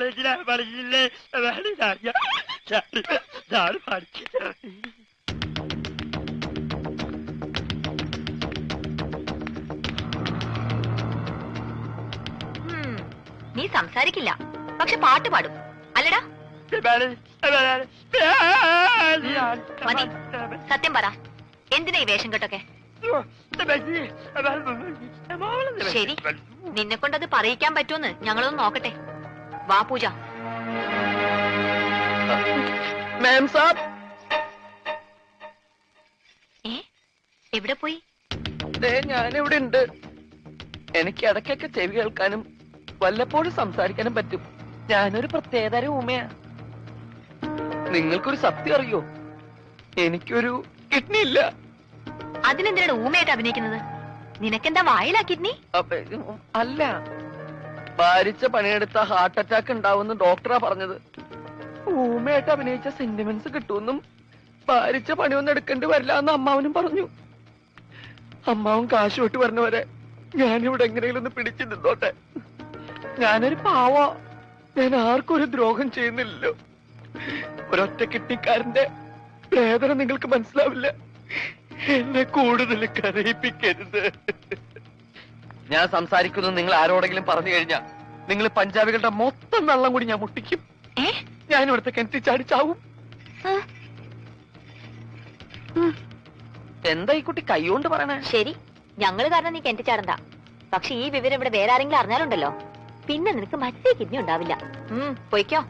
നീ സംസാരിക്കില്ല, പക്ഷെ പാട്ട് പാടും അല്ലടാ? മതി, സത്യം പറ, എന്തിനാ ഈ വേഷം കെട്ടൊക്കെ? ശരി, നിന്നെ കൊണ്ടത് പറയിക്കാൻ പറ്റുമെന്ന് ഞങ്ങളൊന്ന് നോക്കട്ടെ. വാ പൂജ. എവിടെ പോയി? ഞാനിവിടെ ഉണ്ട്. എനിക്ക് ഇടയ്ക്കൊക്കെ ചെവി കേൾക്കാനും വല്ലപ്പോഴും സംസാരിക്കാനും പറ്റും. ഞാനൊരു പ്രത്യേകതരം ഊമയാ. നിങ്ങൾക്കൊരു സത്യം അറിയോ? എനിക്കൊരു കിഡ്നി ഇല്ല. അതിനെന്തിനാണ് ഊമയായിട്ട് അഭിനയിക്കുന്നത്? നിനക്കെന്താ വായിലാ കിഡ്നി? അല്ല, ഭാരിച്ച പണിയെടുത്ത ഹാർട്ട് അറ്റാക്ക് ഉണ്ടാവുമെന്ന് ഡോക്ടറാ പറഞ്ഞത്. ഊമയായിട്ട് അഭിനയിച്ച സെന്റിമെന്റ്സ് കിട്ടുമെന്നും ഭാരിച്ച പണിയൊന്നും എടുക്കേണ്ടി വരില്ല എന്ന് അമ്മാവനും പറഞ്ഞു. അമ്മാവൻ കാശ് വിട്ട് പറഞ്ഞവരെ ഞാനിവിടെ എങ്ങനെയെങ്കിലും ഒന്ന് പിടിച്ചു നിന്നോട്ടെ. ഞാനൊരു പാവോ, ഞാൻ ആർക്കും ഒരു ദ്രോഹം ചെയ്യുന്നില്ലല്ലോ. ഒരൊറ്റ കിഡ്നിക്കാരന്റെ വേദന നിങ്ങൾക്ക് മനസ്സിലാവില്ല. എന്നെ കൂടുതൽ കരയിപ്പിക്കരുത്. ഞാൻ സംസാരിക്കുന്നത് നിങ്ങൾ ആരോടെങ്കിലും പറഞ്ഞു കഴിഞ്ഞാ നിങ്ങൾ പഞ്ചാബികളുടെ മൊത്തം വെള്ളം കൂടി ഞാൻ മുട്ടിക്കും. ഞാൻ ഇവിടുത്തെ കിണറ്റി ചാടിച്ചാവും. എന്താ ഈ കുട്ടി കൈകൊണ്ട് പറയണേ? ശരി, ഞങ്ങള് കാരണം നീ കിണറ്റി ചാടണ്ട. പക്ഷെ ഈ വിവരം ഇവിടെ വേറെ ആരെങ്കിലും അറിഞ്ഞാലുണ്ടല്ലോ, പിന്നെ നിനക്ക് മറ്റേ കിഡ്നി ഉണ്ടാവില്ല. പൊയ്ക്കോ.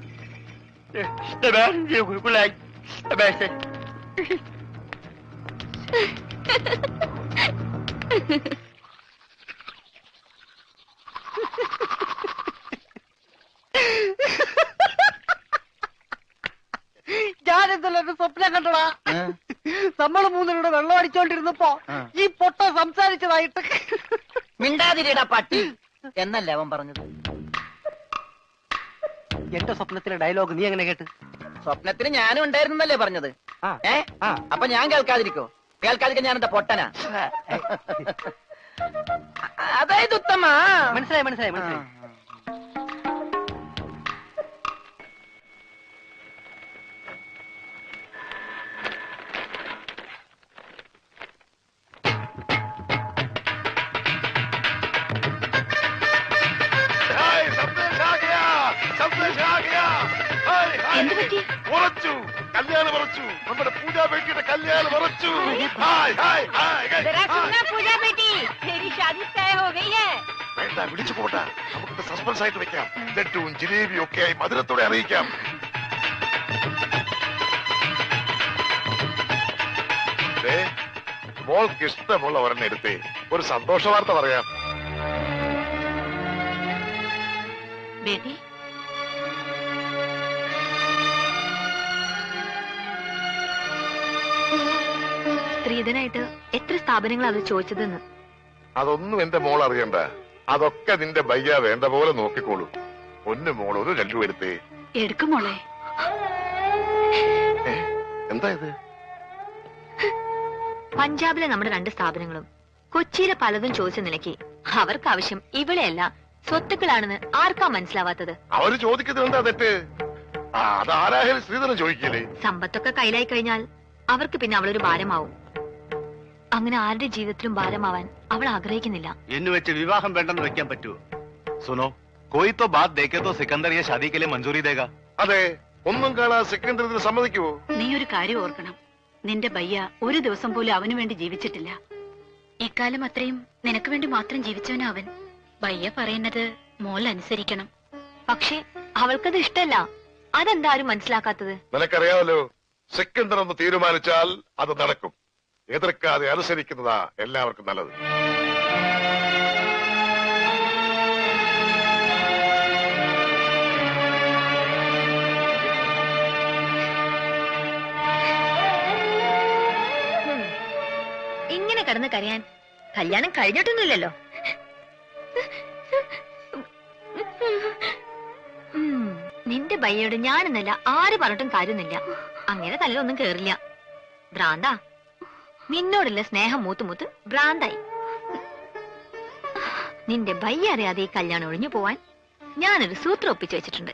ഞാനെന്തല്ലോ സ്വപ്നം കണ്ടടാ. നമ്മള് മൂന്നിലൂടെ വെള്ളം അടിച്ചോണ്ടിരുന്നപ്പോ ഈ പൊട്ട സംസാരിച്ചതായിട്ട്. മിണ്ടാതിരിടാ പട്ടി എന്നല്ലേ അവൻ പറഞ്ഞത്? എന്റെ സ്വപ്നത്തിലെ ഡയലോഗ് നീ എങ്ങനെ കേട്ട്? സ്വപ്നത്തിന് ഞാനും ഉണ്ടായിരുന്നല്ലേ പറഞ്ഞത്? അപ്പൊ ഞാൻ കേൾക്കാതിരിക്കോ? കേൾക്കാതിരിക്കാൻ ഞാൻ എന്താ പൊട്ടനാ? അതായത് ഉത്തമ. മനസ്സിലായി മനസ്സിലായി മനസ്സിലായി. ഉറച്ചു, കല്യാണം ഉറച്ചു. നമ്മുടെ പൂജാ ബേട്ടിയുടെ കല്യാണം ഉറച്ചു. വേണ്ട, വിളിച്ചു പോട്ടാ. നമുക്ക് സസ്പെൻസ് ആയിട്ട് വെക്കാം. ലഡ്ഡുവും ജിലേബിയും ഒക്കെ ആയി മധുരത്തോടെ അറിയിക്കാം. മോൾക്ക് ഇഷ്ടമുള്ള ഒരെണ്ണം എടുത്തേ ഒരു സന്തോഷ വാർത്ത പറയാം. ബേട്ടി, സ്ത്രീധനായിട്ട് എത്ര സ്ഥാപനങ്ങൾ അത് ചോദിച്ചതെന്ന്. അതൊന്നും എന്റെ മോൾ അറിയണ്ട. അതൊക്കെ നിന്റെ ബയ്യ വേണ്ട പോലെ നോക്കിക്കോളൂ. ഒന്ന് മോൾ ഒരു ലഡ്ഡു എടുത്തേ. എടുക്കും മോളെ. എന്താ ഇത്? പഞ്ചാബിലെ നമ്മുടെ 2 സ്ഥാപനങ്ങളും കൊച്ചിയിലെ പലതും ചോദിച്ച നിലയ്ക്ക് അവർക്ക് ആവശ്യം ഇവിടെയല്ല സ്വത്തുക്കളാണെന്ന് ആർക്കാ മനസ്സിലാവാത്തത്? അവര് ചോദിക്കുന്നത് എന്താ തെറ്റ്? അതാരായാലും സ്ത്രീധനം ചോദിക്കില്ലേ? സമ്പത്തൊക്കെ കയ്യിലായി കഴിഞ്ഞാൽ അവർക്ക് പിന്നെ അവളൊരു ഭാരമാവും. അങ്ങനെ ആരുടെ ജീവിതത്തിലും ഭാരമാവാൻ അവൾ ആഗ്രഹിക്കുന്നില്ല. എന്ന് വെച്ച് വിവാഹം വേണ്ടെന്ന് വെക്കാൻ പറ്റുമോ? സുനോ, കോയി തോ ബാത് ദേഖേ തോ സിക്കന്ദർ യെ ഷാദി കെ ലിയെ മഞ്ജൂരി ദേഗാ. അതെ, ഒന്നും കാണാൻ സിക്കന്ദർ ഇതിന് സമ്മതിക്കുമോ? നീ ഒരു കാര്യം ഓർക്കണം, നിന്റെ ബയ്യ ഒരു ദിവസം പോലും അവനു വേണ്ടി ജീവിച്ചിട്ടില്ല. ഇക്കാലം അത്രയും നിനക്ക് വേണ്ടി മാത്രം ജീവിച്ചവനാ അവൻ. ബയ്യ പറയുന്നത് മോൾ അനുസരിക്കണം. പക്ഷെ അവൾക്കത് ഇഷ്ടല്ല. അതെന്താരും മനസ്സിലാക്കാത്തത്? നിനക്കറിയാമല്ലോ, സിക്കന്ദർ ഒന്ന് തീരുമാനിച്ചാൽ അത് നടക്കും. എതിർക്കാതെ അനുസരിക്കുന്നതാ എല്ലാവർക്കും നല്ലത്. ഇങ്ങനെ കിടന്ന് കരയാൻ കല്യാണം കഴിഞ്ഞിട്ടൊന്നുമില്ലല്ലോ. നിന്റെ ബയ്യോട് ഞാനെന്നല്ല ആര് പറഞ്ഞിട്ടും കാര്യമൊന്നുമില്ല. അങ്ങനെ തല്ലൊന്നും കേറില്ല. ഭ്രാന്താ. നിന്നോടുള്ള സ്നേഹം മൂത്ത് ഭ്രാന്തായി. നിന്റെ ബയ്യ അറിയാതെ ഈ കല്യാണം ഒഴിഞ്ഞു പോവാൻ ഞാനൊരു സൂത്രം ഒപ്പിച്ചു വെച്ചിട്ടുണ്ട്.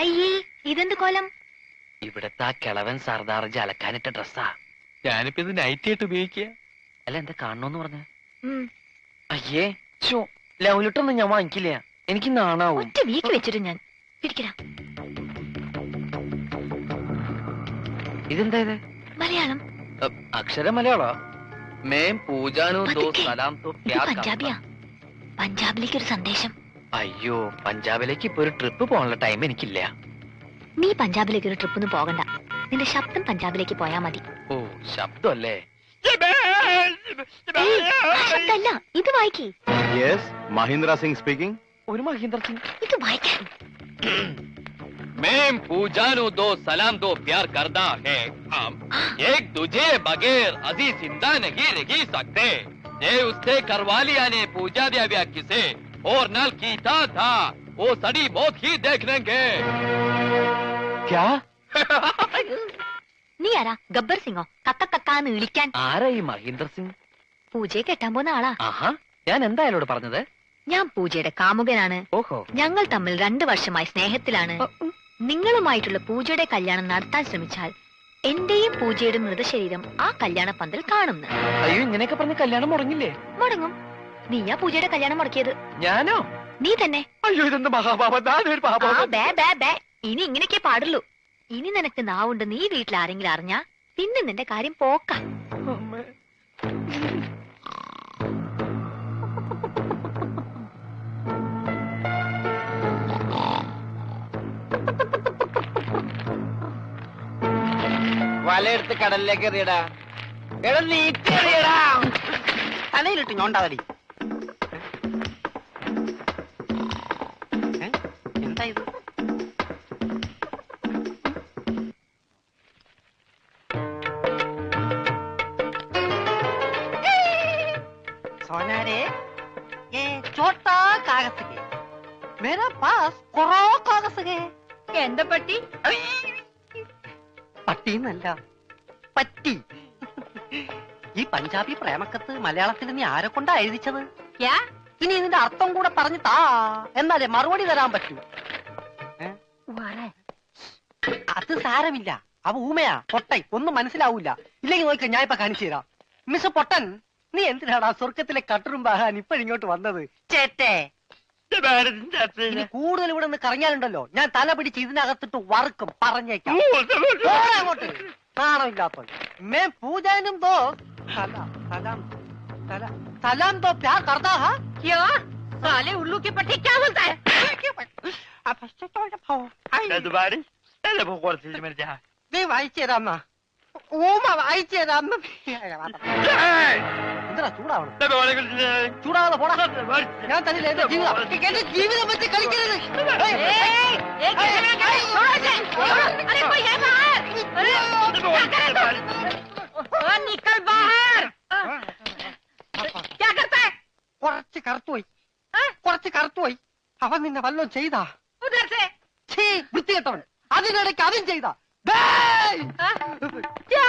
അയ്യേ ഇതെന്ത് കോലം? ഇവിടത്തെ ആ കിളവൻ സർദാർജി അലക്കാനിട്ട ഡ്രസ്സാ. ഞാനിപ്പോ ഇത് നൈറ്റ് ആയിട്ട് ഉപയോഗിക്കുക. അല്ല എന്താ കാണണോന്ന് പറഞ്ഞ? ഉം. അയ്യേ ചോ, ലവ് ലെറ്റർ ഒന്നും ഞാൻ വാങ്ങിക്കില്ല, എനിക്ക് നാണാവും. ഒറ്റ വീക്ക് വെച്ചിട്ട് ഞാൻ പിടിക്കടാ. ഇതെന്താ ഇത്? മലയാളം. അക്ഷര മലയാളോ? മേം പൂജാനോ ദോ പതുക്കെ. സലാം തോ ഇത് പ്യാർ പഞ്ചാബിയാ. പഞ്ചാബിലേക്ക് ഒരു സന്ദേശം. അയ്യോ, പഞ്ചാബിലേക്ക് ഇപ്പൊ ഒരു ട്രിപ്പ് പോകാനുള്ള ടൈം എനിക്കില്ല. നീ പഞ്ചാബിലേക്ക് ഒരു ട്രിപ്പൊന്നും പോകണ്ട. നിന്റെ ശബ്ദം പഞ്ചാബിലേക്ക് പോയാ മതി. ഓ, ശബ്ദമല്ലേ? ഏയ്, ആ ശബ്ദമല്ല, ഇത് വായിക്കേ. Yes, Mahindra Singh speaking. ഒരു മഹീന്ദ്ര സിംഗ്. ഇത് വായിക്കാൻ. मैं पूजानो दो सलाम दो प्यार करता है हम एक दूजे बगैर अजी जिंदा नहीं रह सकते। ये उससे करवा लिया ने पूजा दिया व्या किसे और नल कीता था वो सड़ी मौत ही देख लेंगे। क्या? നീ ആരാ? ഗബ്ബർ സിംഗോ? കക്ക കക്കാന്ന് വിളിക്കാൻ. ആരാ ഈ മഹീന്ദ്ര സിംഗ്? പൂജയെ കെട്ടാൻ പോകുന്ന ആളാ. ആഹാ, ഞാൻ എന്താ അയാളോട് പറഞ്ഞത്? ഞാൻ പൂജയുടെ കാമുകനാണ്. ഓഹോ. ഞങ്ങൾ തമ്മിൽ 2 വർഷമായി സ്നേഹത്തിലാണ്. നിങ്ങളുമായിട്ടുള്ള പൂജയുടെ കല്യാണം നടത്താൻ ശ്രമിച്ചാൽ എന്റെയും പൂജയുടെ മൃതശരീരം ആ കല്യാണ പന്തൽ കാണുന്നു. അയ്യോ, ഇങ്ങനെയൊക്കെ പറഞ്ഞ് കല്യാണം മുടങ്ങില്ലേ? മുടങ്ങും. നീയാ പൂജയുടെ കല്യാണം മുടക്കിയത്. ഞാനോ? നീ തന്നെ. അയ്യോ, ഇതെന്ത് മഹാപാപം. ആ, ബേ ബേ ബേ. ഇനി ഇങ്ങനെയൊക്കെ പാടുള്ളൂ. ഇനി നിനക്ക് നാവുണ്ട്. നീ വീട്ടിൽ ആരെങ്കിലും അറിഞ്ഞാ പിന്നെ നിന്റെ കാര്യം പോക്ക. വലയെടുത്ത് കടലിലേക്ക് എറിയടാ. എടാ നീട്ടി എറിയടാ. തലയിലിട്ട് ഞോണ്ടാതടി. എന്താ ഇത്? सोनारे, ये छोटा कागज है। मेरा पास करो कागज है. എന്താ പറ്റി? പട്ടിന്നല്ല, പറ്റി. ഈ പഞ്ചാബി പ്രേമക്കത്ത് മലയാളത്തിൽ നീ ആരെ കൊണ്ടാ എഴുതിച്ചത്? ഇനി ഇതിന്റെ അർത്ഥം കൂടെ പറഞ്ഞു താ, എന്നാലേ മറുപടി തരാൻ പറ്റൂ. അത് സാരമില്ല, അവ ഊമയാ, പൊട്ടൻ, ഒന്നും മനസ്സിലാവൂല. ഇല്ലെങ്കിൽ നോക്കാം, ഞാൻ ഇപ്പൊ കാണിച്ചു തരാം. മിസ് പൊട്ടൻ, നീ എന്തിനാടാ സ്വർഗത്തിലെ കട്ടുറുമ്പാകാൻ ഇപ്പോഴിങ്ങോട്ട് വന്നത്? ചേട്ടേ, ഇനി കൂടുതൽ ഇവിടെ നിന്ന് കറങ്ങിയാലുണ്ടല്ലോ, ഞാൻ തല പിടിച്ച് ഇതിനകത്തിട്ട് വറുക്കും, പറഞ്ഞേക്കാം. പോടാ അങ്ങോട്ട്, നാണമില്ലാത്ത. മേ പൂജാനും ദോ സലാം സലാം സലാം സലാം ദോ പ്യാർ കർത്താ ഹാ. ക്യാ? സാലേ ഉള്ളൂ की पट्टी क्या बोलता है? നീ വായിച്ചു തരാന്നാ? ഊമ വായിച്ചു തരാന്ന്. എന്താ ചൂടാവണം? ചൂടാവാതെ പോടാ. ഞാൻ തന്നില്ല എന്റെ ജീവിതം. എന്റെ ജീവിതം വെച്ച് കളിക്കരുത്. निकल बाहर. क्या करता है? കുറച്ച് കറുത്തുപോയി, കുറച്ച് കറുത്തുപോയി. അവൻ നിന്നെ വല്ലതും ചെയ്താ? उधर से. വൃത്തികെട്ടവൻ. അതിനിടയ്ക്ക് അതും ചെയ്താ? क्या?